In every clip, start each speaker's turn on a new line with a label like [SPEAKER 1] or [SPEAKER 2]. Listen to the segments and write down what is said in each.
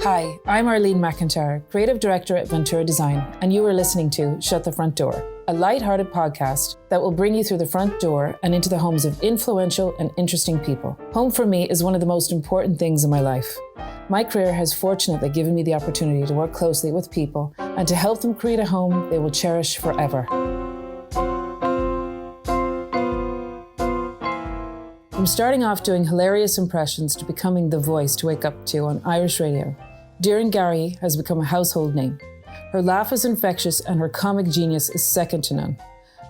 [SPEAKER 1] Hi, I'm Arlene McIntyre, Creative Director at Ventura Design, and you are listening to Shut the Front Door, a light-hearted podcast that will bring you through the front door and into the homes of influential and interesting people. Home for me is one of the most important things in my life. My career has fortunately given me the opportunity to work closely with people and to help them create a home they will cherish forever. From starting off doing hilarious impressions to becoming the voice to wake up to on Irish radio, Doireann Garrihy has become a household name. Her laugh is infectious and her comic genius is second to none.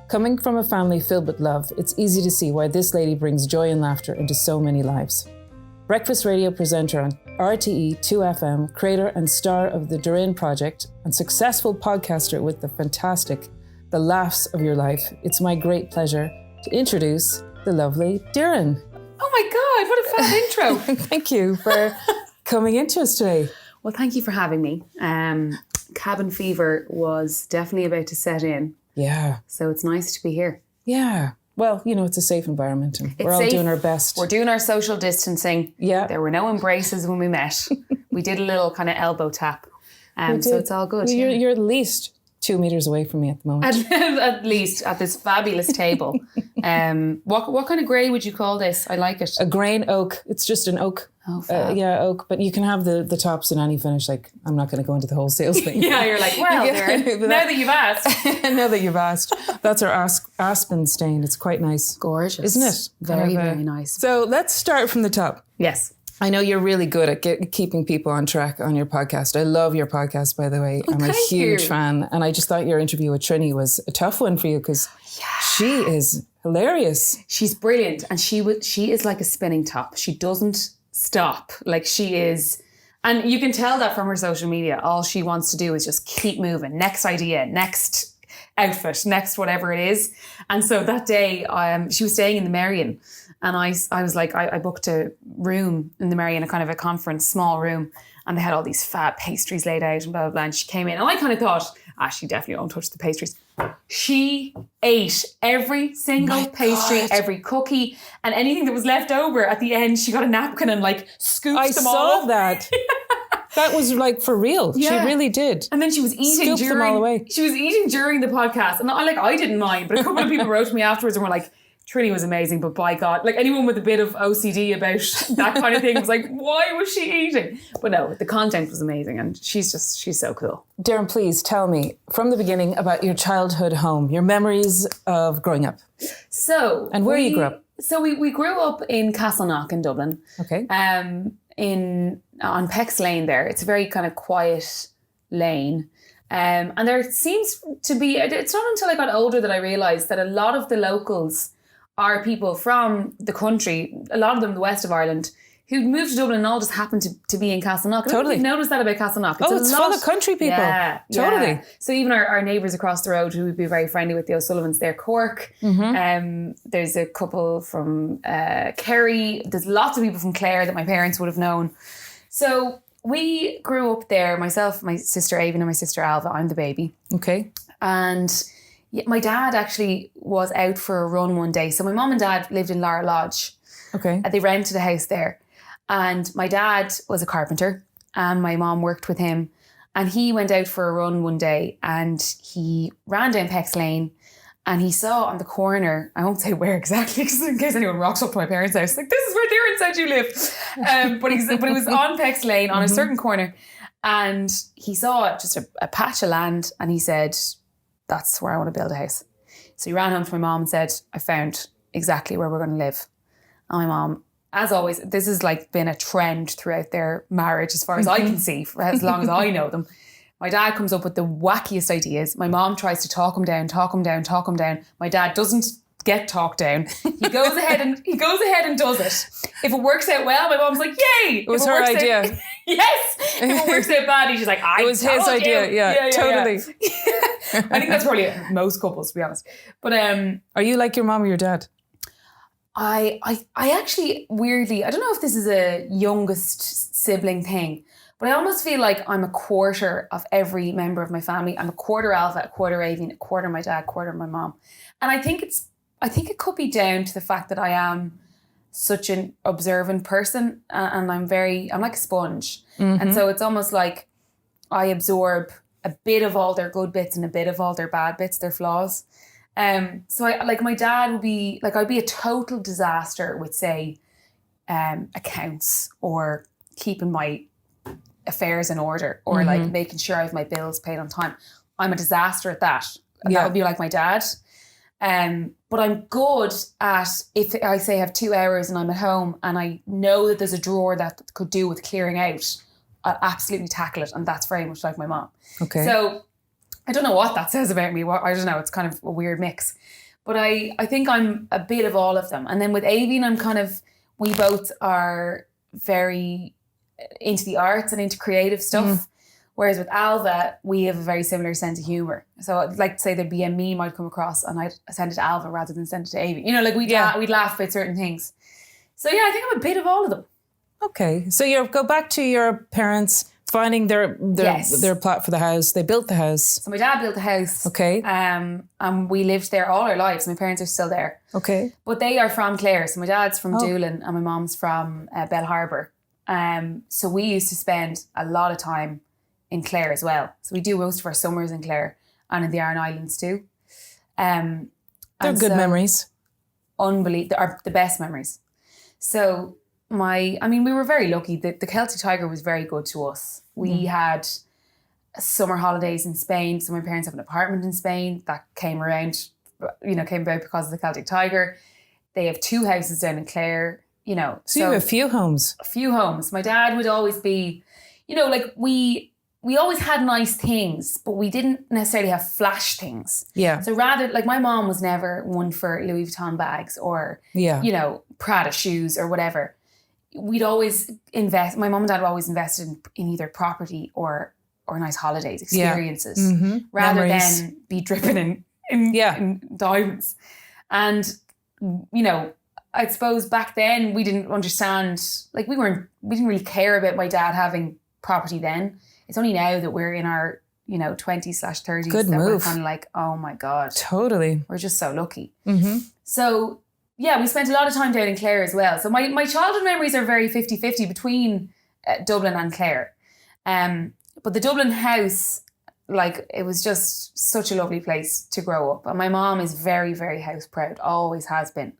[SPEAKER 1] Coming from a family filled with love, it's easy to see why this lady brings joy and laughter into so many lives. Breakfast radio presenter on RTE 2FM, creator and star of the Doireann Project, and successful podcaster with the fantastic The Laughs of Your Life, it's my great pleasure to introduce the lovely Doireann.
[SPEAKER 2] Oh my God, what a fun intro.
[SPEAKER 1] Thank you for coming into us today.
[SPEAKER 2] Well, thank you for having me. Cabin fever was definitely about to set in.
[SPEAKER 1] Yeah.
[SPEAKER 2] So it's nice to be here.
[SPEAKER 1] Yeah. Well, you know, it's a safe environment and we're all doing our best.
[SPEAKER 2] We're doing our social distancing.
[SPEAKER 1] Yeah.
[SPEAKER 2] There were no embraces when we met. We did a little kind of elbow tap. So it's all good.
[SPEAKER 1] Well, you're at least 2 meters away from me at the moment.
[SPEAKER 2] At least at this fabulous table. What kind of grey would you call this? I like it.
[SPEAKER 1] A grain oak. It's just an oak.
[SPEAKER 2] Oh, fab.
[SPEAKER 1] Oak. But you can have the tops in any finish. Like, I'm not going to go into the whole sales thing.
[SPEAKER 2] Yeah, you're like, well, Doireann, now that you've asked.
[SPEAKER 1] Now that you've asked. That's our aspen stain. It's quite nice.
[SPEAKER 2] Gorgeous.
[SPEAKER 1] Isn't it?
[SPEAKER 2] Very, very nice.
[SPEAKER 1] So let's start from the top.
[SPEAKER 2] Yes.
[SPEAKER 1] I know you're really good at keeping people on track on your podcast. I love your podcast, by the way. I'm a huge fan. And I just thought your interview with Trini was a tough one for you because she is hilarious.
[SPEAKER 2] She's brilliant. And she is like a spinning top. She doesn't stop. Like she is. And you can tell that from her social media. All she wants to do is just keep moving. Next idea, next outfit, next whatever it is. And so that day, she was staying in the Merrion. And I was like, I booked a room in the Merrion, a kind of a conference, small room. And they had all these fab pastries laid out and blah, blah, blah. And she came in and I kind of thought, she definitely won't touch the pastries. She ate every single pastry, every cookie, and anything that was left over at the end, she got a napkin and like scooped them all up.
[SPEAKER 1] I saw that. That was like for real. Yeah. She really did.
[SPEAKER 2] And then she was eating
[SPEAKER 1] them all away.
[SPEAKER 2] She was eating during the podcast. And I didn't mind, but a couple of people wrote to me afterwards and were like, Trini was amazing, but by God, like anyone with a bit of OCD about that kind of thing was like, why was she eating? But no, the content was amazing and she's so cool.
[SPEAKER 1] Doireann, please tell me from the beginning about your childhood home, your memories of growing up. And where you grew up.
[SPEAKER 2] So we grew up in Castleknock in Dublin.
[SPEAKER 1] Okay.
[SPEAKER 2] On Peck's Lane there. It's a very kind of quiet lane. And there seems to be, it's not until I got older that I realised that a lot of the locals are people from the country, a lot of them the west of Ireland, who moved to Dublin and all just happened to be in Castleknock.
[SPEAKER 1] Totally.
[SPEAKER 2] You've noticed that about Castleknock.
[SPEAKER 1] It's full of country people.
[SPEAKER 2] Yeah.
[SPEAKER 1] Totally.
[SPEAKER 2] Yeah. So even our neighbours across the road who would be very friendly with the O'Sullivans, they're Cork. Mm-hmm. There's a couple from Kerry. There's lots of people from Clare that my parents would have known. So we grew up there, myself, my sister Aoibhinn and my sister Alva. I'm the baby.
[SPEAKER 1] Okay.
[SPEAKER 2] And my dad actually was out for a run one day. So my mum and dad lived in Lara Lodge.
[SPEAKER 1] Okay.
[SPEAKER 2] They rented a house there. And my dad was a carpenter and my mom worked with him. And he went out for a run one day and he ran down Peck's Lane and he saw on the corner, I won't say where exactly, because in case anyone rocks up to my parents' house, like, this is where Doireann said you live. But it was on Peck's Lane on a certain corner. And he saw just a patch of land and he said, that's where I want to build a house. So he ran home to my mom and said, I found exactly where we're going to live. And my mom, as always, this has like been a trend throughout their marriage as far as I can see, for as long as I know them. My dad comes up with the wackiest ideas. My mom tries to talk him down. My dad doesn't get talked down. He goes ahead and does it. If it works out well, my mom's like, yay!
[SPEAKER 1] It was her idea.
[SPEAKER 2] Yes! If it works out badly, she's like,
[SPEAKER 1] it was his idea. Yeah, totally.
[SPEAKER 2] Yeah. I think that's probably most couples, to be honest. But
[SPEAKER 1] are you like your mom or your dad?
[SPEAKER 2] I actually, weirdly, I don't know if this is a youngest sibling thing, but I almost feel like I'm a quarter of every member of my family. I'm a quarter Alva, a quarter Aoibhinn, a quarter my dad, a quarter my mom. And I think it could be down to the fact that I am such an observant person, and I'm like a sponge. And so it's almost like I absorb a bit of all their good bits and a bit of all their bad bits, their flaws. So I, like my dad would be like, I'd be a total disaster with say accounts or keeping my affairs in order or like making sure I have my bills paid on time. I'm a disaster at that. And that would be like my dad. But I'm good at, if I say I have 2 hours and I'm at home and I know that there's a drawer that could do with clearing out, I'll absolutely tackle it. And that's very much like my mom.
[SPEAKER 1] Okay.
[SPEAKER 2] So I don't know what that says about me. I don't know. It's kind of a weird mix. But I think I'm a bit of all of them. And then with Avian, I'm kind of, we both are very into the arts and into creative stuff. Whereas with Alva, we have a very similar sense of humour. So I'd like to say there'd be a meme I'd come across and I'd send it to Alva rather than send it to Avian. You know, like we'd laugh about certain things. So yeah, I think I'm a bit of all of them. Okay.
[SPEAKER 1] So you go back to your parents finding their plot for the house. They built the house.
[SPEAKER 2] So my dad built the house.
[SPEAKER 1] Okay.
[SPEAKER 2] And we lived there all our lives. My parents are still there.
[SPEAKER 1] Okay.
[SPEAKER 2] But they are from Clare. So my dad's from Doolin and my mom's from Bell Harbour. So we used to spend a lot of time in Clare as well. So we do most of our summers in Clare and in the Aran Islands too.
[SPEAKER 1] They're good memories.
[SPEAKER 2] Unbelievable. Are the best memories. So we were very lucky. The Celtic Tiger was very good to us. We had summer holidays in Spain. So my parents have an apartment in Spain that came about because of the Celtic Tiger. They have 2 houses down in Clare, you know.
[SPEAKER 1] So you have a few homes.
[SPEAKER 2] A few homes. My dad would always be, you know, like we always had nice things, but we didn't necessarily have flash things. Yeah. So rather, like my mom was never one for Louis Vuitton bags or, you know, Prada shoes or whatever. We'd always invest, my mom and dad always invested in either property or nice holidays, experiences, rather than be dripping in diamonds. And, you know, I suppose back then we didn't understand, like we didn't really care about my dad having property then. It's only now that we're in our, you know, 20s/30s that we're kind of like, oh my God.
[SPEAKER 1] Totally.
[SPEAKER 2] We're just so lucky. So yeah, we spent a lot of time down in Clare as well. So my childhood memories are very 50-50 between Dublin and Clare. But the Dublin house, like it was just such a lovely place to grow up. And my mom is very, very house proud, always has been.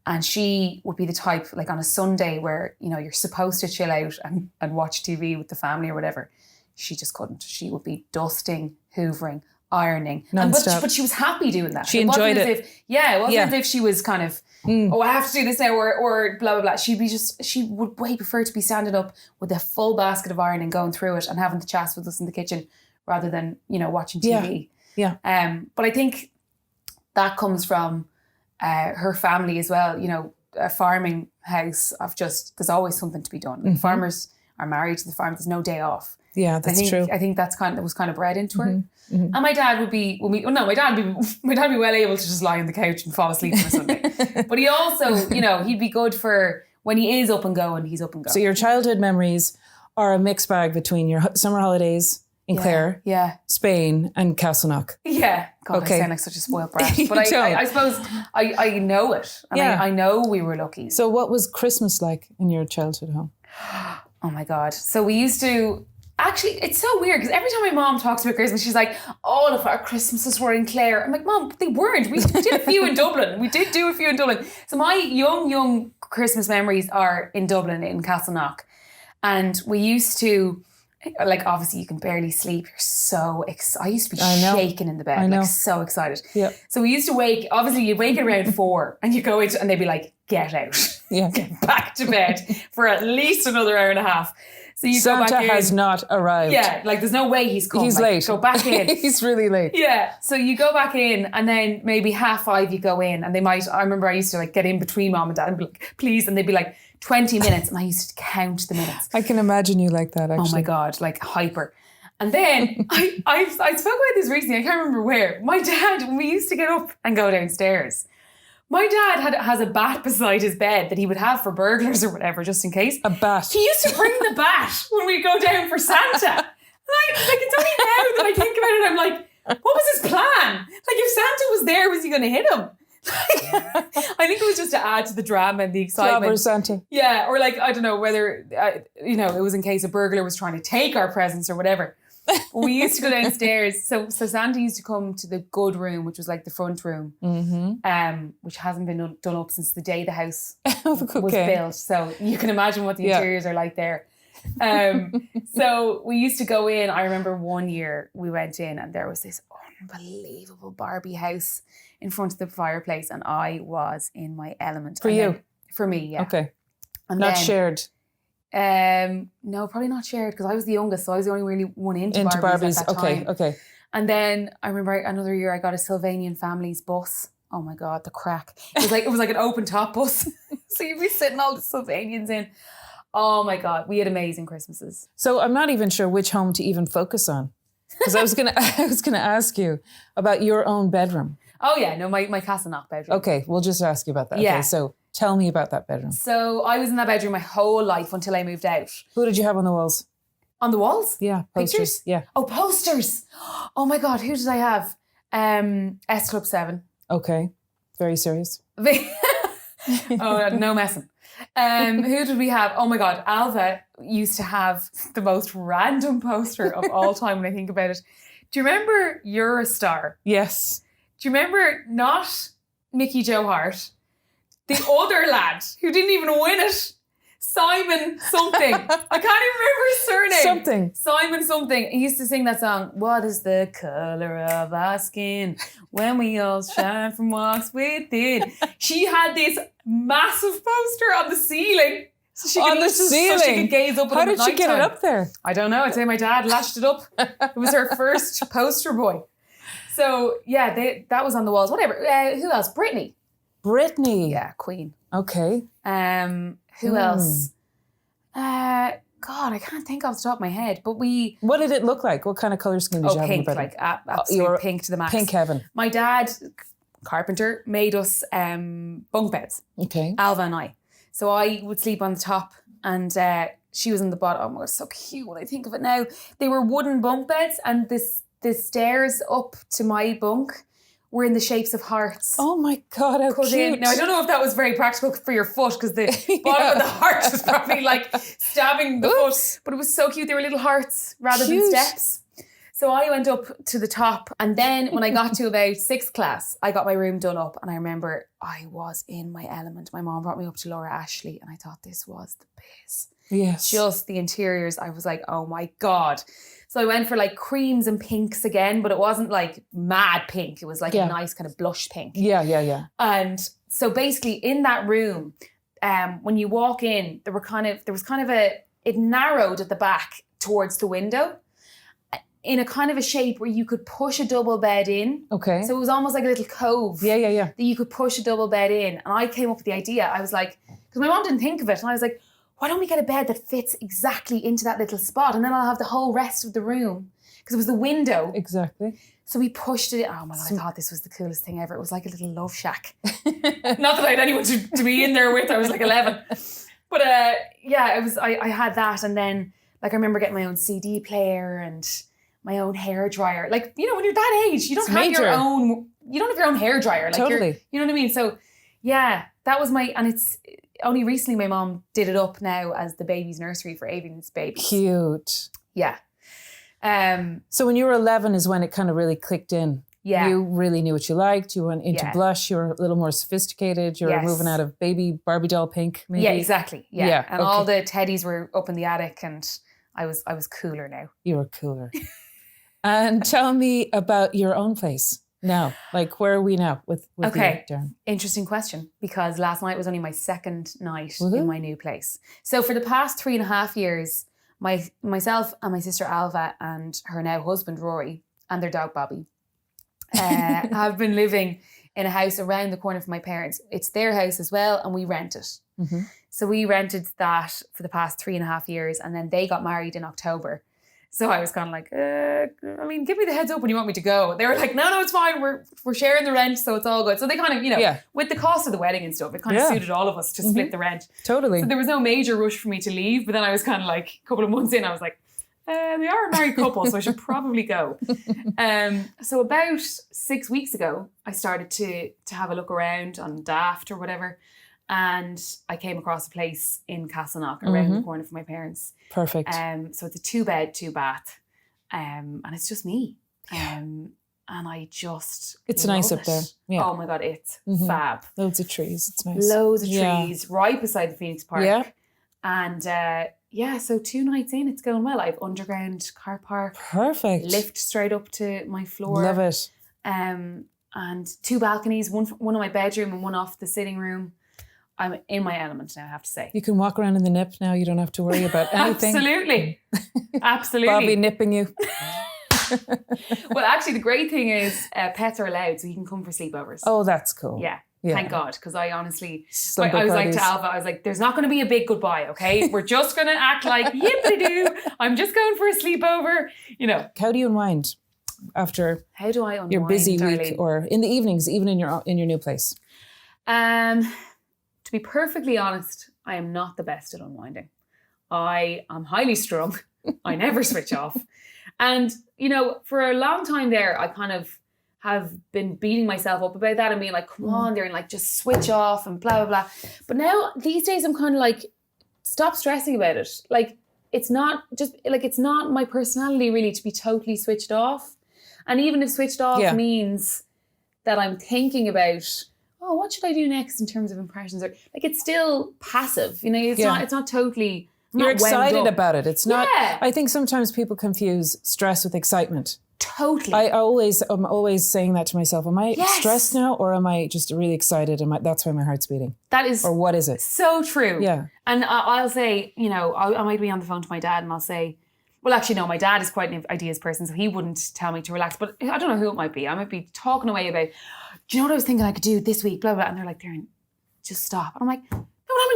[SPEAKER 2] And she would be the type, like on a Sunday where, you know, you're supposed to chill out and watch TV with the family or whatever. She just couldn't. She would be dusting, hoovering, ironing. But she was happy doing that.
[SPEAKER 1] She enjoyed it.
[SPEAKER 2] It wasn't as if she was kind of, I have to do this now or blah, blah, blah. She would way prefer to be standing up with a full basket of ironing, going through it and having the chats with us in the kitchen rather than, you know, watching TV. Yeah. But I think that comes from her family as well. You know, a farming house of just, there's always something to be done. Like farmers are married to the farm. There's no day off.
[SPEAKER 1] Yeah, that's true.
[SPEAKER 2] I think that was kind of bred into her. And my dad would be, my dad would be well able to just lie on the couch and fall asleep on a Sunday. But he also, you know, he'd be good for when he is up and going, he's up and going.
[SPEAKER 1] So your childhood memories are a mixed bag between your summer holidays in Clare, Spain and Castleknock.
[SPEAKER 2] Yeah. God, I sound like such a spoiled brat. But I suppose I know it. And I know we were lucky.
[SPEAKER 1] So what was Christmas like in your childhood home?
[SPEAKER 2] Oh my God. So we used to, actually, it's so weird because every time my mom talks about Christmas, she's like, all of our Christmases were in Clare. I'm like, Mom, they weren't. We did a few in Dublin. We did do a few in Dublin. So my young Christmas memories are in Dublin, in Castleknock. And we used to, like, obviously you can barely sleep. You're so excited. I used to be shaking in the bed, like so excited. Yeah. So we used to wake, obviously you'd wake at around 4 and you go into, and they'd be like, get out. Get back to bed for at least another hour and a half. So you go back in.
[SPEAKER 1] Santa has not arrived.
[SPEAKER 2] Yeah, like there's no way he's come.
[SPEAKER 1] He's late.
[SPEAKER 2] Go back in.
[SPEAKER 1] He's really late.
[SPEAKER 2] Yeah. So you go back in and then maybe 5:30 you go in and they might, I remember I used to like get in between mom and dad and be like, please. And they'd be like 20 minutes and I used to count the minutes.
[SPEAKER 1] I can imagine you like that actually.
[SPEAKER 2] Oh my God, like hyper. And then I spoke about this recently, I can't remember where. My dad, when we used to get up and go downstairs, my dad has a bat beside his bed that he would have for burglars or whatever, just in case.
[SPEAKER 1] A bat.
[SPEAKER 2] He used to bring the bat when we go down for Santa. And it's only now that I think about it, I'm like, what was his plan? Like if Santa was there, was he going to hit him? I think it was just to add to the drama and the excitement.
[SPEAKER 1] Flopper Santa.
[SPEAKER 2] Yeah, or like, I don't know whether, it was in case a burglar was trying to take our presents or whatever. We used to go downstairs. So Santa used to come to the good room, which was like the front room, which hasn't been done up since the day the house was built. So you can imagine what the interiors are like there. So we used to go in. I remember one year we went in and there was this unbelievable Barbie house in front of the fireplace, and I was in my element. For me, yeah.
[SPEAKER 1] Okay.
[SPEAKER 2] And
[SPEAKER 1] not
[SPEAKER 2] then,
[SPEAKER 1] shared.
[SPEAKER 2] No, probably not shared because I was the youngest, so I was the only really one into Barbies at that time.
[SPEAKER 1] Okay.
[SPEAKER 2] And then I remember another year I got a Sylvanian Families bus. Oh my God, the crack! It was like an open top bus, so you'd be sitting all the Sylvanians in. Oh my God, we had amazing Christmases.
[SPEAKER 1] So I'm not even sure which home to even focus on, because I was gonna ask you about your own bedroom.
[SPEAKER 2] Oh yeah, no, my Castleknock bedroom.
[SPEAKER 1] Okay, we'll just ask you about that.
[SPEAKER 2] Yeah.
[SPEAKER 1] Okay, so tell me about that bedroom.
[SPEAKER 2] So I was in that bedroom my whole life until I moved out.
[SPEAKER 1] Who did you have on the walls?
[SPEAKER 2] On the walls?
[SPEAKER 1] Yeah, posters.
[SPEAKER 2] Pictures?
[SPEAKER 1] Yeah.
[SPEAKER 2] Oh, posters. Oh my God, who did I have? S Club 7.
[SPEAKER 1] Okay, very serious.
[SPEAKER 2] Oh, no messing. Who did we have? Oh my God, Alva used to have the most random poster of all time when I think about it. Do you remember Eurostar?
[SPEAKER 1] Yes.
[SPEAKER 2] Do you remember not Mickey Joe Hart, the other lad who didn't even win it? Simon something. I can't even remember his surname. Simon something. He used to sing that song, "What is the colour of our skin when we all shine from walks within?" She had this massive poster on the ceiling. So she could gaze up at
[SPEAKER 1] How
[SPEAKER 2] it at
[SPEAKER 1] did she get it
[SPEAKER 2] nighttime.
[SPEAKER 1] up there?
[SPEAKER 2] I don't know. I'd say my dad lashed it up. It was her first poster boy. So yeah, that was on the walls. Whatever. Who else? Britney. Yeah, Queen.
[SPEAKER 1] Okay.
[SPEAKER 2] Who else? God, I can't think off the top of my head. But
[SPEAKER 1] What did it look like? What kind of color scheme did you have
[SPEAKER 2] pink,
[SPEAKER 1] in the bedroom?
[SPEAKER 2] like absolute pink to the max.
[SPEAKER 1] Pink heaven.
[SPEAKER 2] My dad, carpenter, made us bunk beds.
[SPEAKER 1] Okay.
[SPEAKER 2] Alva and I. So I would sleep on the top, and she was on the bottom. Oh my God, so cute when I think of it now. They were wooden bunk beds, and the stairs up to my bunk were in the shapes of hearts.
[SPEAKER 1] Oh my God, how cute.
[SPEAKER 2] Now, I don't know if that was very practical for your foot because the bottom of the heart was probably like stabbing the foot. But it was so cute. They were little hearts rather than steps. So I went up to the top. And then when I got to about 6th class, I got my room done up. And I remember I was in my element. My mom brought me up to Laura Ashley and I thought this was the biz.
[SPEAKER 1] Yes.
[SPEAKER 2] Just the interiors. I was like, oh my God. So I went for like creams and pinks again, but it wasn't like mad pink. It was like a nice kind of blush pink.
[SPEAKER 1] Yeah.
[SPEAKER 2] And so basically in that room, when you walk in, it narrowed at the back towards the window in a kind of a shape where you could push a double bed in.
[SPEAKER 1] Okay.
[SPEAKER 2] So it was almost like a little cove.
[SPEAKER 1] Yeah.
[SPEAKER 2] That you could push a double bed in. And I came up with the idea. I was like, because my mom didn't think of it. And I was like, why don't we get a bed that fits exactly into that little spot? And then I'll have the whole rest of the room. Because it was the window.
[SPEAKER 1] Exactly.
[SPEAKER 2] So we pushed it in. Oh my God, I thought this was the coolest thing ever. It was like a little love shack. Not that I had anyone to be in there with. I was like 11. But it was. I had that. And then like I remember getting my own CD player and my own hair dryer. Like, you know, when you're that age, you don't have your own hair dryer. Like
[SPEAKER 1] totally.
[SPEAKER 2] You know what I mean? So yeah, that was and it's only recently my mom did it up now as the baby's nursery for Avian's babies.
[SPEAKER 1] Cute.
[SPEAKER 2] Yeah.
[SPEAKER 1] So when you were 11 is when it kind of really clicked in.
[SPEAKER 2] Yeah.
[SPEAKER 1] You really knew what you liked. You went into blush. You were a little more sophisticated. You were moving out of baby Barbie doll pink, maybe.
[SPEAKER 2] Yeah, exactly. Yeah. And all the teddies were up in the attic and I was cooler now.
[SPEAKER 1] You were cooler. And tell me about your own place now. Like, where are we now with you, Doireann?
[SPEAKER 2] Interesting question, because last night was only my second night in my new place. So for the past 3.5 years, myself and my sister Alva and her now husband Rory and their dog Bobby have been living in a house around the corner from my parents. It's their house as well, and we rent it. Mm-hmm. So we rented that for the past 3.5 years, and then they got married in October. So I was kind of like, give me the heads up when you want me to go. They were like, no, it's fine. We're sharing the rent, so it's all good. So they kind of, with the cost of the wedding and stuff, it kind of suited all of us to split the rent.
[SPEAKER 1] Totally.
[SPEAKER 2] So there was no major rush for me to leave. But then I was kind of like, a couple of months in, I was like, they are a married couple, so I should probably go. So about 6 weeks ago, I started to have a look around on Daft or whatever. And I came across a place in Castleknock around the corner from my parents.
[SPEAKER 1] Perfect.
[SPEAKER 2] So it's a 2-bed, 2-bath. And it's just me. And I just
[SPEAKER 1] It's nice up there. Yeah.
[SPEAKER 2] Oh my God, it's fab.
[SPEAKER 1] Loads of trees. It's nice.
[SPEAKER 2] Loads of trees right beside the Phoenix Park.
[SPEAKER 1] Yeah.
[SPEAKER 2] And so 2 nights in, it's going well. I have underground car park.
[SPEAKER 1] Perfect.
[SPEAKER 2] Lift straight up to my floor.
[SPEAKER 1] Love it.
[SPEAKER 2] And 2 balconies, one in my bedroom and one off the sitting room. I'm in my element now, I have to say.
[SPEAKER 1] You can walk around in the nip now. You don't have to worry about anything.
[SPEAKER 2] Absolutely. Absolutely.
[SPEAKER 1] Bobby nipping you.
[SPEAKER 2] Well, actually, the great thing is pets are allowed, so you can come for sleepovers.
[SPEAKER 1] Oh, that's cool.
[SPEAKER 2] Yeah. Thank God, because I honestly,
[SPEAKER 1] Slumber
[SPEAKER 2] I was
[SPEAKER 1] parties.
[SPEAKER 2] like to Alva, I was like, there's not going to be a big goodbye, okay? We're just going to act like, yippity-doo, I'm just going for a sleepover, you know.
[SPEAKER 1] How do you unwind after
[SPEAKER 2] How do I unwind,
[SPEAKER 1] your busy
[SPEAKER 2] darling?
[SPEAKER 1] week or in the evenings, even in your new place?
[SPEAKER 2] To be perfectly honest, I am not the best at unwinding. I am highly strung. I never switch off. And, you know, for a long time there, I kind of have been beating myself up about that and being like, come on, Doireann, like just switch off and blah, blah, blah. But now these days I'm kind of like, stop stressing about it. Like, it's not my personality really to be totally switched off. And even if switched off means that I'm thinking about, oh, what should I do next in terms of impressions? Or like, it's still passive, you know, it's not totally.
[SPEAKER 1] You're excited about it. It's not.
[SPEAKER 2] Yeah.
[SPEAKER 1] I think sometimes people confuse stress with excitement.
[SPEAKER 2] Totally.
[SPEAKER 1] I'm always saying that to myself. Am I stressed now, or am I just really excited? That's why my heart's beating.
[SPEAKER 2] That is.
[SPEAKER 1] Or what is it?
[SPEAKER 2] So true.
[SPEAKER 1] Yeah.
[SPEAKER 2] And I'll say, you know, I might be on the phone to my dad and I'll say, well, actually, no, my dad is quite an ideas person, so he wouldn't tell me to relax. But I don't know who it might be. I might be talking away about, do you know what I was thinking I could do this week? Blah, blah, blah. And they're like, Doireann, just stop. And I'm like,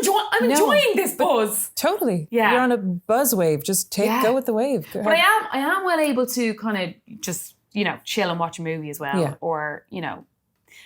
[SPEAKER 2] no, I'm enjoying this buzz.
[SPEAKER 1] Totally.
[SPEAKER 2] Yeah.
[SPEAKER 1] You're on a buzz wave. Just go with the wave.
[SPEAKER 2] But I am well able to kind of just, you know, chill and watch a movie as well.
[SPEAKER 1] Yeah.
[SPEAKER 2] Or, you know,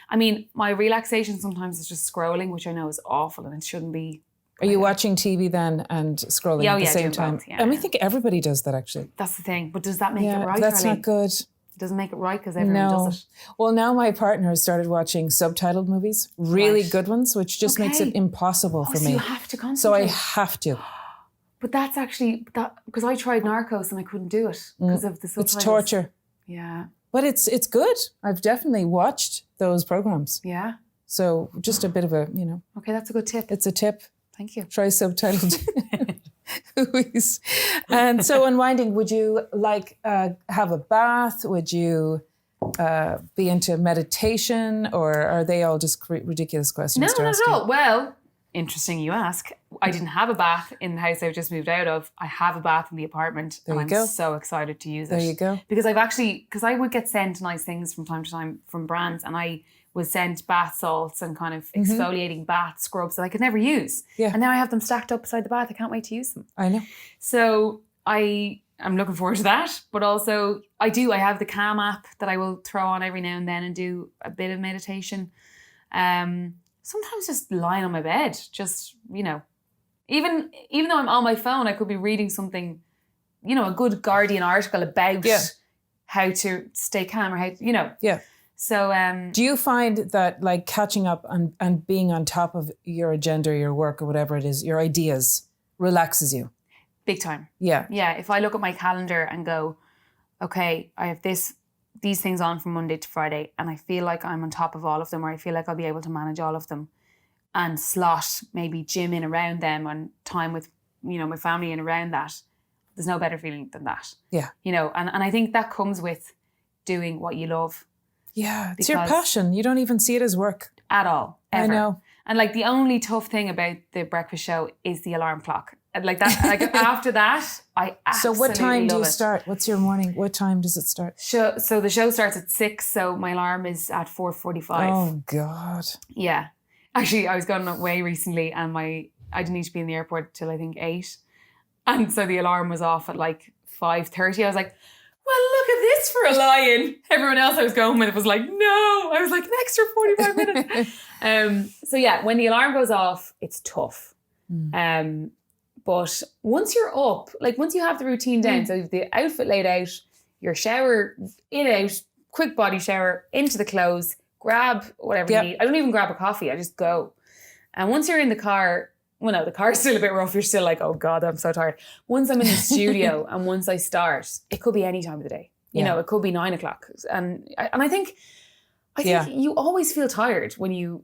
[SPEAKER 2] I mean, my relaxation sometimes is just scrolling, which I know is awful and it shouldn't be.
[SPEAKER 1] Are you watching TV then and scrolling at the same time?
[SPEAKER 2] Both,
[SPEAKER 1] I think everybody does that actually.
[SPEAKER 2] That's the thing. But does that make it right?
[SPEAKER 1] That's
[SPEAKER 2] Arlene?
[SPEAKER 1] not good.
[SPEAKER 2] It doesn't make it right because everyone does it.
[SPEAKER 1] Well, now my partner has started watching subtitled movies, really good ones, which just makes it impossible for
[SPEAKER 2] so
[SPEAKER 1] me.
[SPEAKER 2] you have to concentrate.
[SPEAKER 1] So I have to.
[SPEAKER 2] But that's actually, because I tried Narcos and I couldn't do it because of the subtitles.
[SPEAKER 1] It's torture.
[SPEAKER 2] Yeah.
[SPEAKER 1] But it's good. I've definitely watched those programs.
[SPEAKER 2] Yeah.
[SPEAKER 1] So just a bit of a, you know.
[SPEAKER 2] Okay, that's a good tip.
[SPEAKER 1] It's a tip.
[SPEAKER 2] Thank you.
[SPEAKER 1] Try subtitled movies. And so unwinding, would you have a bath? Would you be into meditation? Or are they all just ridiculous questions to ask
[SPEAKER 2] No, not at
[SPEAKER 1] you?
[SPEAKER 2] all. Well, interesting you ask. I didn't have a bath in the house I've just moved out of. I have a bath in the apartment.
[SPEAKER 1] There you
[SPEAKER 2] I'm
[SPEAKER 1] go.
[SPEAKER 2] so excited to use it.
[SPEAKER 1] There you go.
[SPEAKER 2] Because because I would get sent nice things from time to time from brands and I was sent bath salts and kind of exfoliating bath scrubs that I could never use.
[SPEAKER 1] Yeah.
[SPEAKER 2] And now I have them stacked up beside the bath. I can't wait to use them.
[SPEAKER 1] I know.
[SPEAKER 2] So I'm looking forward to that. But also I have the Calm app that I will throw on every now and then and do a bit of meditation. Sometimes just lying on my bed, just, you know, even though I'm on my phone, I could be reading something, you know, a good Guardian article about how to stay calm or how, you know.
[SPEAKER 1] Yeah.
[SPEAKER 2] So,
[SPEAKER 1] do you find that like catching up and being on top of your agenda, your work or whatever it is, your ideas relaxes you?
[SPEAKER 2] Big time.
[SPEAKER 1] Yeah.
[SPEAKER 2] Yeah. If I look at my calendar and go, okay, I have these things on from Monday to Friday and I feel like I'm on top of all of them or I feel like I'll be able to manage all of them and slot maybe gym in around them and time with, you know, my family in around that, there's no better feeling than that.
[SPEAKER 1] Yeah.
[SPEAKER 2] You know, and I think that comes with doing what you love.
[SPEAKER 1] Yeah, it's your passion. You don't even see it as work.
[SPEAKER 2] At all, ever.
[SPEAKER 1] I know.
[SPEAKER 2] And like the only tough thing about the breakfast show is the alarm clock. And like that, like after that, I absolutely
[SPEAKER 1] So what time do you
[SPEAKER 2] love it.
[SPEAKER 1] start? What's your morning? What time does it start?
[SPEAKER 2] So the show starts at 6, so my alarm is at 4:45.
[SPEAKER 1] Oh God.
[SPEAKER 2] Yeah. Actually, I was going away recently and I didn't need to be in the airport till I think 8. And so the alarm was off at like 5:30. I was like, well, look at this for a lie-in. Everyone else I was going with was like, no. I was like, an extra 45 minutes. So yeah, when the alarm goes off, it's tough. But But once you're up, like once you have the routine down, so the outfit laid out, your shower in, out, quick body shower, into the clothes, grab whatever you need. I don't even grab a coffee. I just go. And once you're in the car, well, no, the car's still a bit rough. You're still like, oh God, I'm so tired. Once I'm in the studio and once I start, it could be any time of the day. You know, it could be 9 o'clock. And I think you always feel tired when you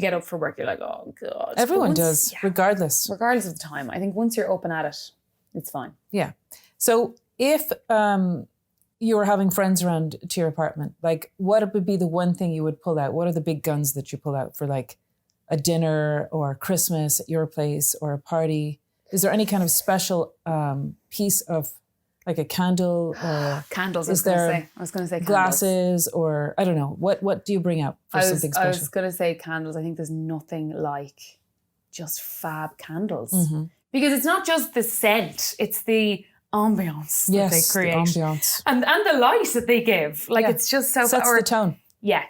[SPEAKER 2] get up for work. You're like, oh God.
[SPEAKER 1] Everyone does, regardless.
[SPEAKER 2] Regardless of the time. I think once you're up and at it, it's fine. Yeah.
[SPEAKER 1] So if you were having friends around to your apartment, like what would be the one thing you would pull out? What are the big guns that you pull out for like a dinner or Christmas at your place or a party? Is there any kind of special piece of like a candle or
[SPEAKER 2] candles? I was going to say
[SPEAKER 1] glasses or I don't know. What do you bring out for something special?
[SPEAKER 2] I was going to say candles. I think there's nothing like just fab candles because it's not just the scent; it's the ambiance that they create,
[SPEAKER 1] the ambiance,
[SPEAKER 2] and the light that they give. Like it's just so
[SPEAKER 1] sets the tone.
[SPEAKER 2] Yeah.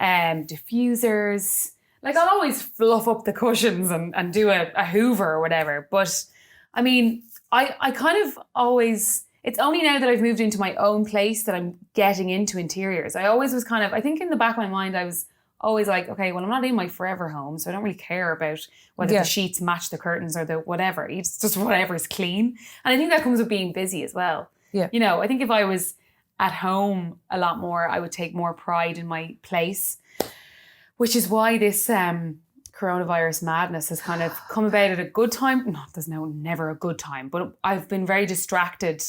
[SPEAKER 2] Diffusers. Like I'll always fluff up the cushions and do a Hoover or whatever. But I mean, I kind of always, it's only now that I've moved into my own place that I'm getting into interiors. I always was kind of, I think in the back of my mind, I was always like, okay, well, I'm not in my forever home, so I don't really care about whether the sheets match the curtains or the whatever. It's just whatever's clean. And I think that comes with being busy as well.
[SPEAKER 1] Yeah.
[SPEAKER 2] You know, I think if I was at home a lot more, I would take more pride in my place, which is why this coronavirus madness has kind of come about at a good time. No, there's never a good time, but I've been very distracted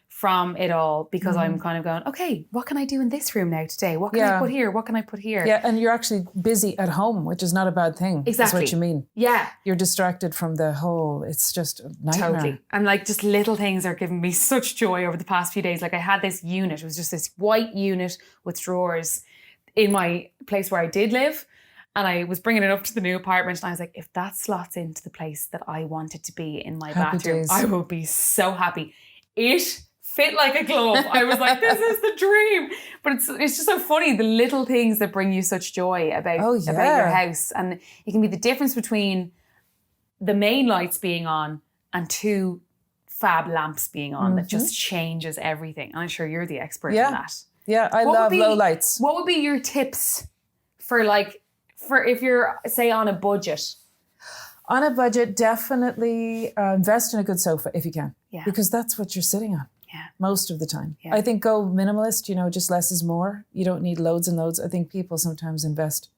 [SPEAKER 2] from it all because I'm kind of going, okay, what can I do in this room now today? What can I put here? What can I put here?
[SPEAKER 1] Yeah, and you're actually busy at home, which is not a bad thing.
[SPEAKER 2] Exactly.
[SPEAKER 1] That's what you mean.
[SPEAKER 2] Yeah.
[SPEAKER 1] You're distracted from the whole, it's just a nightmare.
[SPEAKER 2] Totally. And like just little things are giving me such joy over the past few days. Like I had this unit, it was just this white unit with drawers in my place where I did live. And I was bringing it up to the new apartment and I was like, if that slots into the place that I wanted to be in my bathroom, I will be so happy. It fit like a glove. I was like, this is the dream. But it's just so funny, the little things that bring you such joy about your house. And it can be the difference between the main lights being on and 2 fab lamps being on that just changes everything. And I'm sure you're the expert in that.
[SPEAKER 1] Yeah, I love low lights.
[SPEAKER 2] What would be your tips for if you're, say, on a budget?
[SPEAKER 1] On a budget, definitely invest in a good sofa if you can.
[SPEAKER 2] Yeah.
[SPEAKER 1] Because that's what you're sitting on most of the time. Yeah. I think go minimalist, just less is more. You don't need loads and loads. I think people sometimes invest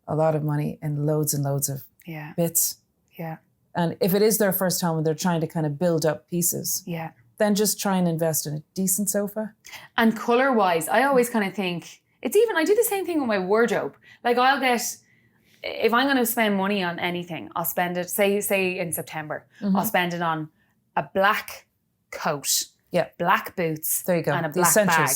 [SPEAKER 1] a lot of money in loads and loads of bits.
[SPEAKER 2] Yeah.
[SPEAKER 1] And if it is their first home and they're trying to kind of build up pieces, then just try and invest in a decent sofa.
[SPEAKER 2] And colour-wise, I always kind of think, I do the same thing with my wardrobe. Like if I'm going to spend money on anything, I'll spend it, say in September, I'll spend it on a black coat, black boots,
[SPEAKER 1] there you go,
[SPEAKER 2] and a black bag.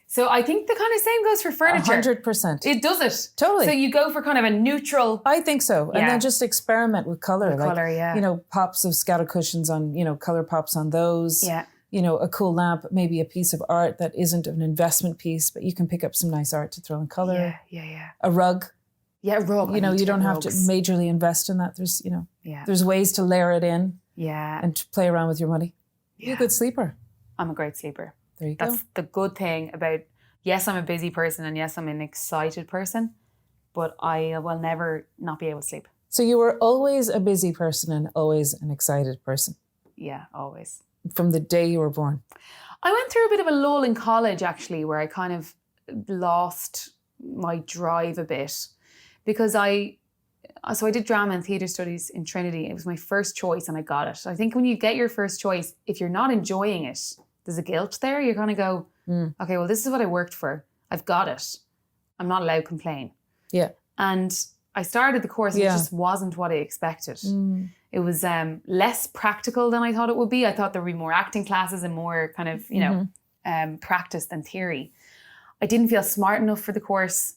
[SPEAKER 2] So I think the kind of same goes for furniture.
[SPEAKER 1] 100%.
[SPEAKER 2] It does it.
[SPEAKER 1] Totally.
[SPEAKER 2] So you go for kind of a neutral.
[SPEAKER 1] I think so. And then just experiment with colour.
[SPEAKER 2] Colour,
[SPEAKER 1] pops of scatter cushions on, colour pops on those.
[SPEAKER 2] Yeah.
[SPEAKER 1] A cool lamp, maybe a piece of art that isn't an investment piece, but you can pick up some nice art to throw in colour.
[SPEAKER 2] Yeah.
[SPEAKER 1] A rug.
[SPEAKER 2] Yeah, rug.
[SPEAKER 1] You don't have to majorly invest in that. There's, there's ways to layer it in.
[SPEAKER 2] Yeah.
[SPEAKER 1] And to play around with your money. You're a good sleeper.
[SPEAKER 2] I'm a great sleeper.
[SPEAKER 1] There you go.
[SPEAKER 2] That's the good thing about, yes, I'm a busy person and yes, I'm an excited person, but I will never not be able to sleep.
[SPEAKER 1] So you were always a busy person and always an excited person?
[SPEAKER 2] Yeah, always.
[SPEAKER 1] From the day you were born?
[SPEAKER 2] I went through a bit of a lull in college, actually, where I kind of lost my drive a bit because I did drama and theatre studies in Trinity. It was my first choice and I got it. I think when you get your first choice, if you're not enjoying it, there's a guilt there. You're going to go, okay, well, this is what I worked for. I've got it. I'm not allowed to complain.
[SPEAKER 1] Yeah.
[SPEAKER 2] And I started the course and it just wasn't what I expected. It was less practical than I thought it would be. I thought there would be more acting classes and more kind of, practice than theory. I didn't feel smart enough for the course.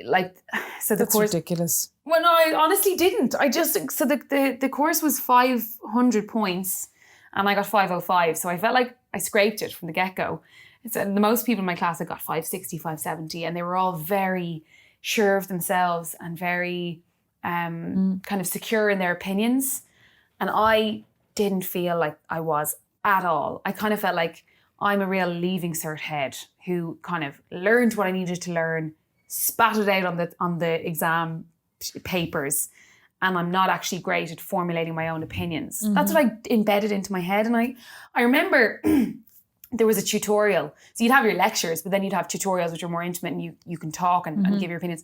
[SPEAKER 1] That's ridiculous.
[SPEAKER 2] Well, no, I honestly didn't. The course was 500 points and I got 505. So I felt like I scraped it from the get-go. The most people in my class had got 560, 570, and they were all very sure of themselves and very kind of secure in their opinions. And I didn't feel like I was at all. I kind of felt like I'm a real leaving cert head who kind of learned what I needed to learn, spat it out on the exam papers, and I'm not actually great at formulating my own opinions. That's what I embedded into my head. And I remember there was a tutorial. So you'd have your lectures, but then you'd have tutorials which are more intimate and you can talk and give your opinions.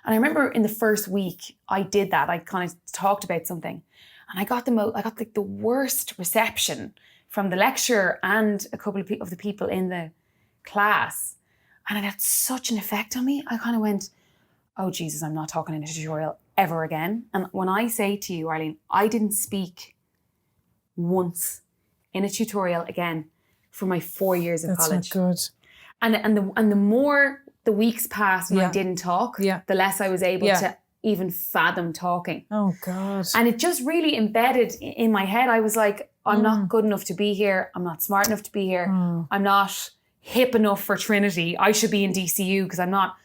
[SPEAKER 2] And I remember in the first week I did that. I kind of talked about something and I got like the worst reception from the lecturer and a couple of the people in the class. And it had such an effect on me. I kind of went, oh Jesus, I'm not talking in a tutorial ever again. And when I say to you, Arlene, I didn't speak once in a tutorial again for my 4 years of college.
[SPEAKER 1] That's not good.
[SPEAKER 2] And the more the weeks passed when I didn't talk, the less I was able to even fathom talking.
[SPEAKER 1] Oh God.
[SPEAKER 2] And it just really embedded in my head. I was like, I'm not good enough to be here. I'm not smart enough to be here. I'm not hip enough for Trinity. I should be in DCU because I'm not,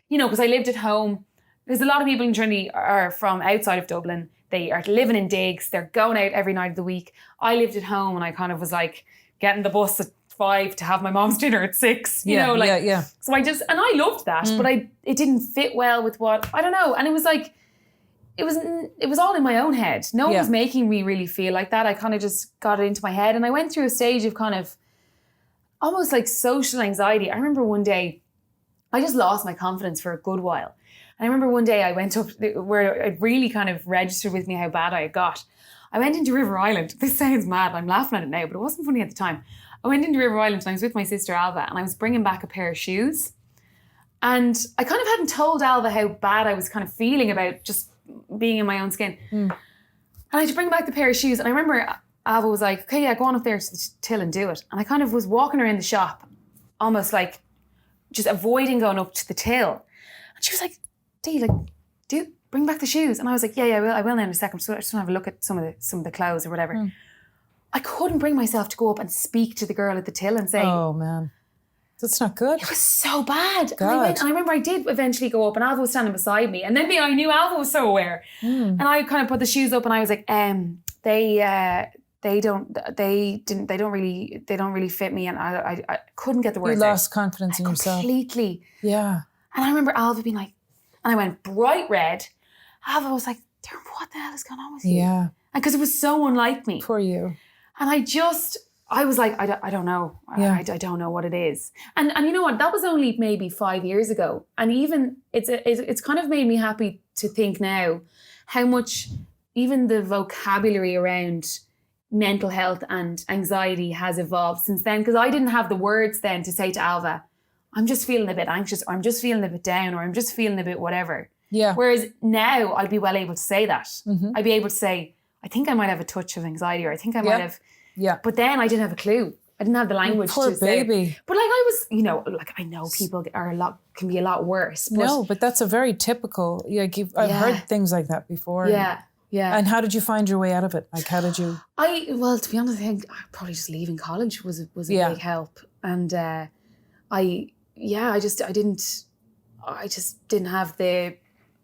[SPEAKER 2] because I lived at home. There's a lot of people in Trinity are from outside of Dublin. They are living in digs. They're going out every night of the week. I lived at home and I kind of was like getting the bus at 5 to have my mom's dinner at 6. So I loved that, but it didn't fit well with what, I don't know. And it was like, it was all in my own head. No one was making me really feel like that. I kind of just got it into my head. And I went through a stage of kind of almost like social anxiety. I remember one day, I just lost my confidence for a good while. And I remember one day I went up where it really kind of registered with me how bad I had got. I went into River Island. This sounds mad. I'm laughing at it now, but it wasn't funny at the time. I went into River Island and I was with my sister Alva and I was bringing back a pair of shoes. And I kind of hadn't told Alva how bad I was kind of feeling about just being in my own skin. And I had to bring back the pair of shoes. And I remember Alva was like, okay, yeah, go on up there to the till and do it. And I kind of was walking around the shop, almost like just avoiding going up to the till. And she was like, Dee, bring back the shoes. And I was like, yeah, I will now in a second. So I just want to have a look at some of the clothes or whatever. I couldn't bring myself to go up and speak to the girl at the till and say,
[SPEAKER 1] oh man, that's not good.
[SPEAKER 2] It was so bad. And I remember I did eventually go up and Alva was standing beside me. And then I knew Alva was so aware. And I kind of put the shoes up and I was like, they don't really fit me. And I couldn't get the words out.
[SPEAKER 1] You lost confidence in yourself.
[SPEAKER 2] Completely.
[SPEAKER 1] Yeah.
[SPEAKER 2] And I remember Alva being like, and I went bright red. Alva was like, what the hell is going on with you?
[SPEAKER 1] Yeah.
[SPEAKER 2] And because it was so unlike me.
[SPEAKER 1] For you.
[SPEAKER 2] And I was like, I don't know. I don't know what it is. And you know what? That was only maybe 5 years ago. And even it's kind of made me happy to think now how much even the vocabulary around mental health and anxiety has evolved since then. Because I didn't have the words then to say to Alva, I'm just feeling a bit anxious, or I'm just feeling a bit down, or I'm just feeling a bit whatever.
[SPEAKER 1] Yeah.
[SPEAKER 2] Whereas now I'd be well able to say that. I'd be able to say, I think I might have a touch of anxiety, or I think I might have. Yeah. But then I didn't have a clue. I didn't have the language
[SPEAKER 1] poor
[SPEAKER 2] to say.
[SPEAKER 1] Baby.
[SPEAKER 2] But like I was, I know people can be a lot worse. But
[SPEAKER 1] but that's a very typical, I've heard things like that before.
[SPEAKER 2] Yeah. Yeah.
[SPEAKER 1] And how did you find your way out of it? Like, how did you?
[SPEAKER 2] Well, to be honest, I think probably just leaving college was a big help. And I just didn't have the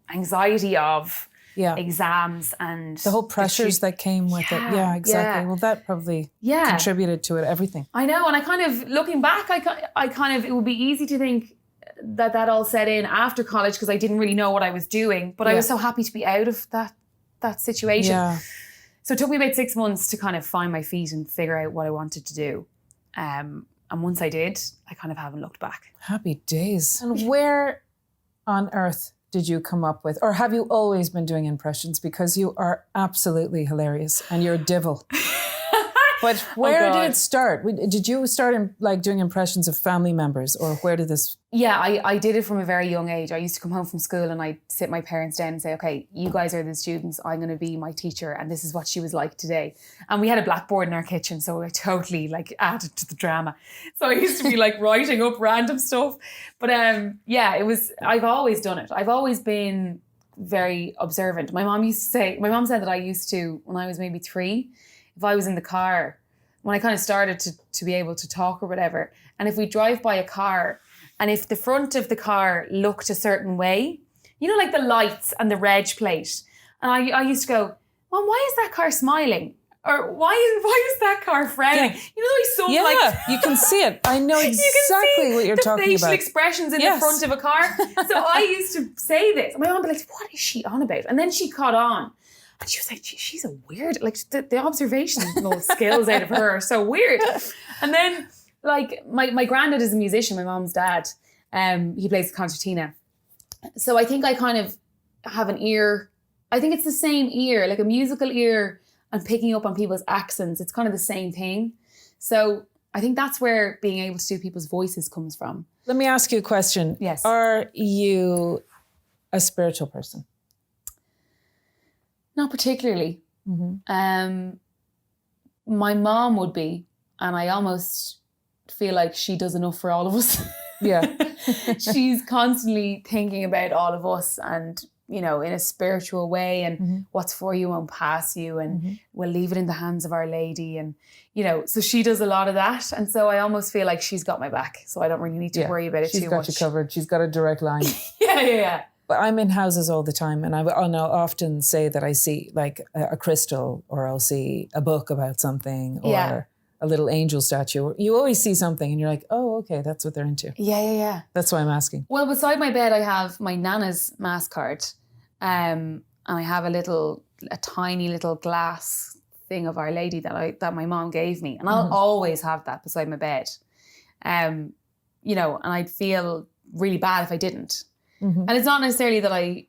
[SPEAKER 2] anxiety of exams and
[SPEAKER 1] the whole pressures that came with it. Yeah, exactly. Yeah. Well, that probably contributed to it, everything.
[SPEAKER 2] I know. And I kind of, looking back, it would be easy to think that all set in after college because I didn't really know what I was doing. But I was so happy to be out of that situation. Yeah. So it took me about 6 months to kind of find my feet and figure out what I wanted to do. And once I did, I kind of haven't looked back.
[SPEAKER 1] Happy days. And where on earth did you come up with, or have you always been doing impressions? Because you are absolutely hilarious and you're a divil. But where did it start? Did you start doing impressions of family members, or where did this?
[SPEAKER 2] Yeah, I did it from a very young age. I used to come home from school and I'd sit my parents down and say, okay, you guys are the students. I'm going to be my teacher. And this is what she was like today. And we had a blackboard in our kitchen. So I totally added to the drama. So I used to be writing up random stuff. But I've always done it. I've always been very observant. My mom said that I used to, when I was maybe 3, if I was in the car, when I kind of started to be able to talk or whatever, and if we drive by a car, and if the front of the car looked a certain way, like the lights and the reg plate, and I used to go, Mom, why is that car smiling? Or why is that car frowning?
[SPEAKER 1] Yeah.
[SPEAKER 2] You know, he's so like...
[SPEAKER 1] you can see it. I know exactly what you're talking about.
[SPEAKER 2] The facial expressions in the front of a car. So I used to say this. And my mom would be like, what is she on about? And then she caught on. And she was like, she's a weird... Like, the observational skills out of her are so weird. And then, like, my granddad is a musician, my mom's dad. He plays the concertina. So I think I kind of have an ear... I think it's the same ear, like a musical ear and picking up on people's accents. It's kind of the same thing. So I think that's where being able to do people's voices comes from.
[SPEAKER 1] Let me ask you a question.
[SPEAKER 2] Yes.
[SPEAKER 1] Are you a spiritual person?
[SPEAKER 2] Not particularly.
[SPEAKER 1] Mm-hmm.
[SPEAKER 2] My mom would be, and I almost feel like she does enough for all of us.
[SPEAKER 1] Yeah.
[SPEAKER 2] She's constantly thinking about all of us and, you know, in a spiritual way, and what's for you won't pass you, and we'll leave it in the hands of Our Lady. And, you know, so she does a lot of that. And so I almost feel like she's got my back. So I don't really need to worry about it too much.
[SPEAKER 1] She's got you covered. She's got a direct line.
[SPEAKER 2] Yeah.
[SPEAKER 1] But I'm in houses all the time, and I'll often say that I see like a crystal, or I'll see a book about something, or a little angel statue. You always see something and you're like, oh, okay, that's what they're into.
[SPEAKER 2] Yeah.
[SPEAKER 1] That's why I'm asking.
[SPEAKER 2] Well, beside my bed, I have my Nana's mass card. And I have a tiny little glass thing of Our Lady that my mom gave me. And I'll always have that beside my bed. You know, and I'd feel really bad if I didn't. And it's not necessarily that I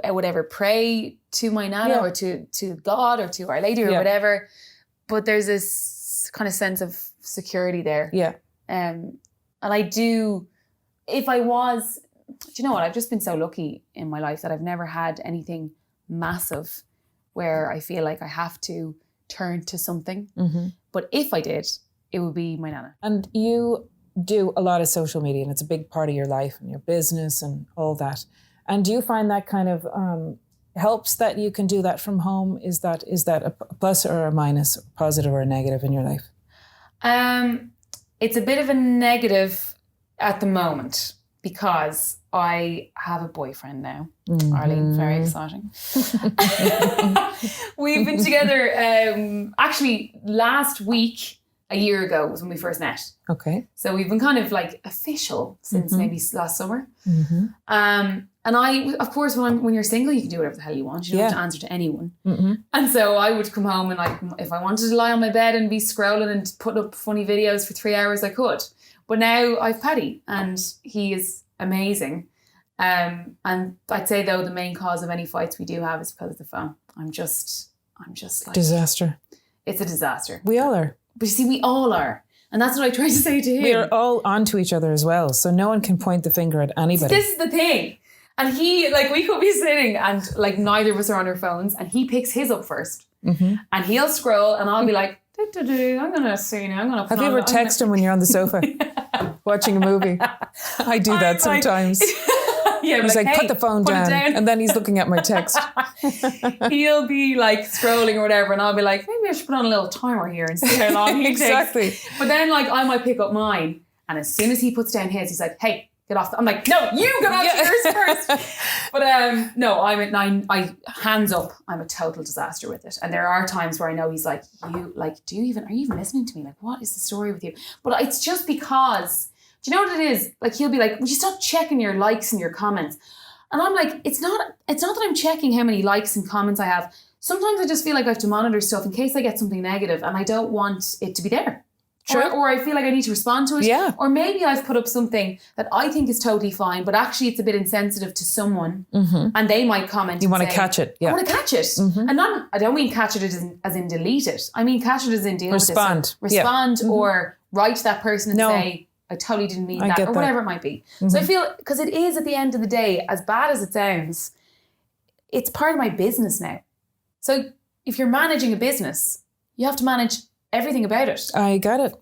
[SPEAKER 2] would ever pray to my Nana or to God or to Our Lady or whatever. But there's this kind of sense of security there.
[SPEAKER 1] Yeah.
[SPEAKER 2] And I do, if I was, do you know what? I've just been so lucky in my life that I've never had anything massive where I feel like I have to turn to something. But if I did, it would be my Nana.
[SPEAKER 1] And you do a lot of social media, and it's a big part of your life and your business and all that. And do you find that kind of helps that you can do that from home? Is that a plus or a minus, positive or a negative in your life?
[SPEAKER 2] It's a bit of a negative at the moment because I have a boyfriend now. Arlene, very exciting. We've been together actually last week. A year ago was when we first met. Okay. So we've been kind of like official since maybe last summer. And I, of course, when you're single, you can do whatever the hell you want. You don't have to answer to anyone. And so I would come home and like, if I wanted to lie on my bed and be scrolling and put up funny videos for 3 hours, I could. But now I've Paddy and he is amazing. And I'd say though, the main cause of any fights we do have is because of the phone. I'm just like... Disaster. It's a disaster.
[SPEAKER 1] We all are.
[SPEAKER 2] But you see, we all are. And that's what I try to say to him.
[SPEAKER 1] We are all onto each other as well. So no one can point the finger at anybody.
[SPEAKER 2] This is the thing. And he, like, we could be sitting and, like, neither of us are on our phones. And he picks his up first. And he'll scroll and I'll be like, I'm going to see now. I'm going to
[SPEAKER 1] Have you ever texted him when you're on the sofa watching a movie? I do that sometimes.
[SPEAKER 2] Yeah,
[SPEAKER 1] he's like, hey, put the phone down. And then he's looking at my text.
[SPEAKER 2] He'll be like scrolling or whatever. And I'll be like, maybe I should put on a little timer here and see how long he takes. But then like I might pick up mine. And as soon as he puts down his, he's like, hey, get off. I'm like, no, you get off yours first. But no, I hands up. I'm a total disaster with it. And there are times where I know he's like, are you even listening to me? Like, what is the story with you? But it's just because... Do you know what it is? Like he'll be like, would you stop checking your likes and your comments? And I'm like, it's not that I'm checking how many likes and comments I have. Sometimes I just feel like I have to monitor stuff in case I get something negative and I don't want it to be there. Sure. Or I feel like I need to respond to it. Yeah. Or maybe I've put up something that I think is totally fine, but actually it's a bit insensitive to someone and they might comment.
[SPEAKER 1] You want to catch it. Yeah.
[SPEAKER 2] I want to catch it. And I don't mean catch it as in delete it. I mean catch it as in deal with it. Respond or write to that person and say, I totally didn't mean that, or whatever it might be. So I feel, because it is at the end of the day, as bad as it sounds, it's part of my business now. So if you're managing a business, you have to manage everything about it. I get it.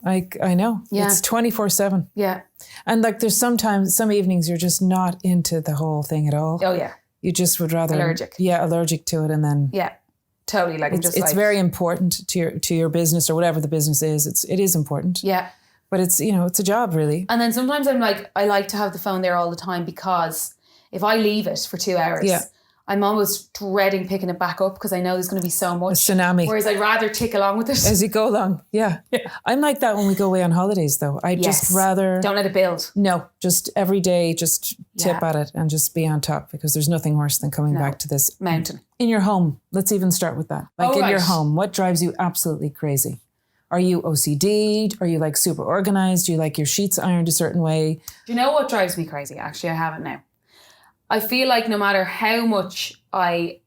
[SPEAKER 2] I know. Yeah. It's 24/7. Yeah. And like there's sometimes, some evenings you're just not into the whole thing at all. Oh yeah. You just would rather... Allergic. Yeah, allergic to it and then... Yeah. Totally. Like it's very important to your business or whatever the business is. It is important. Yeah. But it's, it's a job really. And then sometimes I'm like, I like to have the phone there all the time because if I leave it for 2 hours, I'm almost dreading picking it back up because I know there's going to be so much.
[SPEAKER 1] A tsunami.
[SPEAKER 2] Whereas I'd rather tick along with it.
[SPEAKER 1] As you go along. Yeah. I'm like that when we go away on holidays though. I just rather...
[SPEAKER 2] Don't let it build.
[SPEAKER 1] No, just every day, just tip at it and just be on top, because there's nothing worse than coming back to this
[SPEAKER 2] mountain.
[SPEAKER 1] In your home. Let's even start with that. Like your home, what drives you absolutely crazy? Are you OCD? Are you like super organized? Do you like your sheets ironed a certain way?
[SPEAKER 2] Do you know what drives me crazy? Actually, I have it now. I feel like no matter how much I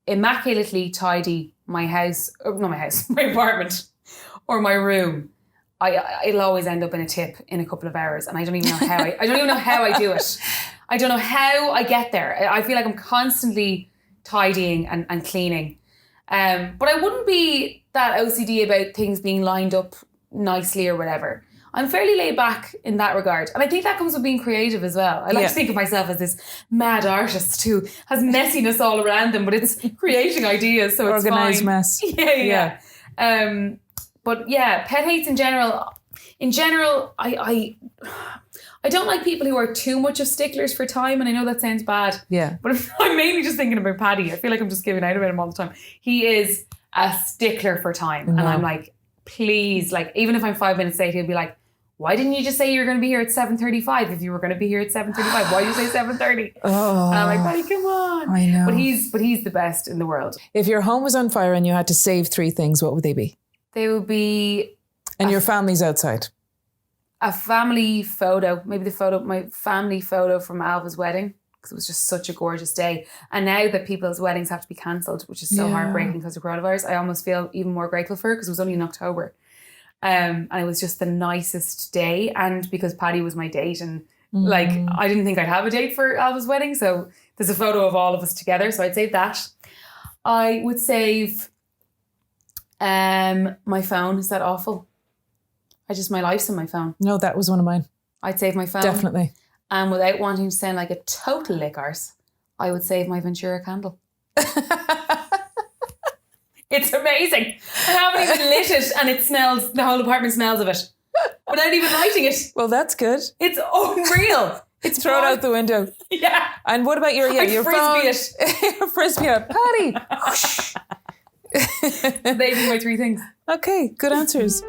[SPEAKER 2] immaculately tidy my house, my apartment or my room, it'll always end up in a tip in a couple of hours, and I don't even know how I don't even know how I do it. I don't know how I get there. I feel like I'm constantly tidying and cleaning. But I wouldn't be that OCD about things being lined up nicely or whatever. I'm fairly laid back in that regard. And I think that comes with being creative as well. I like to think of myself as this mad artist who has messiness all around them, but it's creating ideas, so it's
[SPEAKER 1] organized
[SPEAKER 2] fine.
[SPEAKER 1] Mess.
[SPEAKER 2] Yeah. But yeah, pet hates in general. In general, I don't like people who are too much of sticklers for time, and I know that sounds bad.
[SPEAKER 1] Yeah.
[SPEAKER 2] But I'm mainly just thinking about Paddy. I feel like I'm just giving out about him all the time. He is a stickler for time. And I'm like, please, like, even if I'm 5 minutes late, he'll be like, why didn't you just say you were going to be here at 7:35 if you were going to be here at 7:35? Why did you say 7:30?
[SPEAKER 1] Oh,
[SPEAKER 2] and I'm like, Paddy, come on.
[SPEAKER 1] I know.
[SPEAKER 2] But he's the best in the world.
[SPEAKER 1] If your home was on fire and you had to save 3 things, what would they be?
[SPEAKER 2] They would be...
[SPEAKER 1] And your family's outside.
[SPEAKER 2] A family photo, maybe my family photo from Alva's wedding, because it was just such a gorgeous day. And now that people's weddings have to be cancelled, which is so heartbreaking because of coronavirus, I almost feel even more grateful for it because it was only in October. And it was just the nicest day. And because Paddy was my date, and like, I didn't think I'd have a date for Alva's wedding. So there's a photo of all of us together. So I'd save that. I would save my phone. Is that awful? My life's in my phone.
[SPEAKER 1] No, that was one of mine.
[SPEAKER 2] I'd save my phone.
[SPEAKER 1] Definitely.
[SPEAKER 2] And without wanting to sound like a total lick arse, I would save my Ventura candle. It's amazing. I haven't even lit it, and it smells, the whole apartment smells of it without even lighting it.
[SPEAKER 1] Well, that's good.
[SPEAKER 2] It's unreal. It's
[SPEAKER 1] throw it out the window.
[SPEAKER 2] Yeah.
[SPEAKER 1] And what about your
[SPEAKER 2] frisbee
[SPEAKER 1] phone?
[SPEAKER 2] It.
[SPEAKER 1] Frisbee it. Paddy.
[SPEAKER 2] They'd be my 3 things.
[SPEAKER 1] Okay, good answers.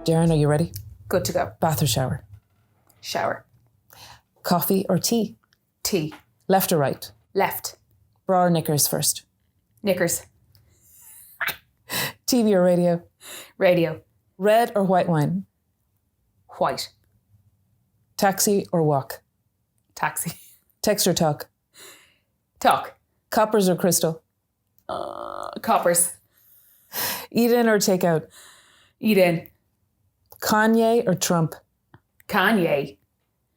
[SPEAKER 1] Doireann, are you ready?
[SPEAKER 2] Good to go.
[SPEAKER 1] Bath or shower?
[SPEAKER 2] Shower.
[SPEAKER 1] Coffee or tea?
[SPEAKER 2] Tea.
[SPEAKER 1] Left or right?
[SPEAKER 2] Left.
[SPEAKER 1] Bra or knickers first?
[SPEAKER 2] Knickers.
[SPEAKER 1] TV or radio?
[SPEAKER 2] Radio.
[SPEAKER 1] Red or white wine?
[SPEAKER 2] White.
[SPEAKER 1] Taxi or walk?
[SPEAKER 2] Taxi.
[SPEAKER 1] Text or talk?
[SPEAKER 2] Talk.
[SPEAKER 1] Coppers or crystal?
[SPEAKER 2] Coppers.
[SPEAKER 1] Eat in or take out?
[SPEAKER 2] Eat in.
[SPEAKER 1] Kanye or Trump?
[SPEAKER 2] Kanye.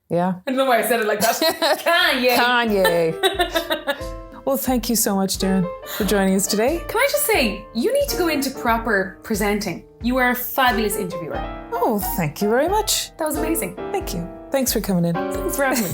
[SPEAKER 1] Yeah?
[SPEAKER 2] I don't know why I said it like that. Kanye.
[SPEAKER 1] Kanye. Well, thank you so much, Doireann, for joining us today.
[SPEAKER 2] Can I just say, you need to go into proper presenting. You are a fabulous interviewer.
[SPEAKER 1] Oh, thank you very much.
[SPEAKER 2] That was amazing.
[SPEAKER 1] Thank you. Thanks for coming in.
[SPEAKER 2] Thanks for having me.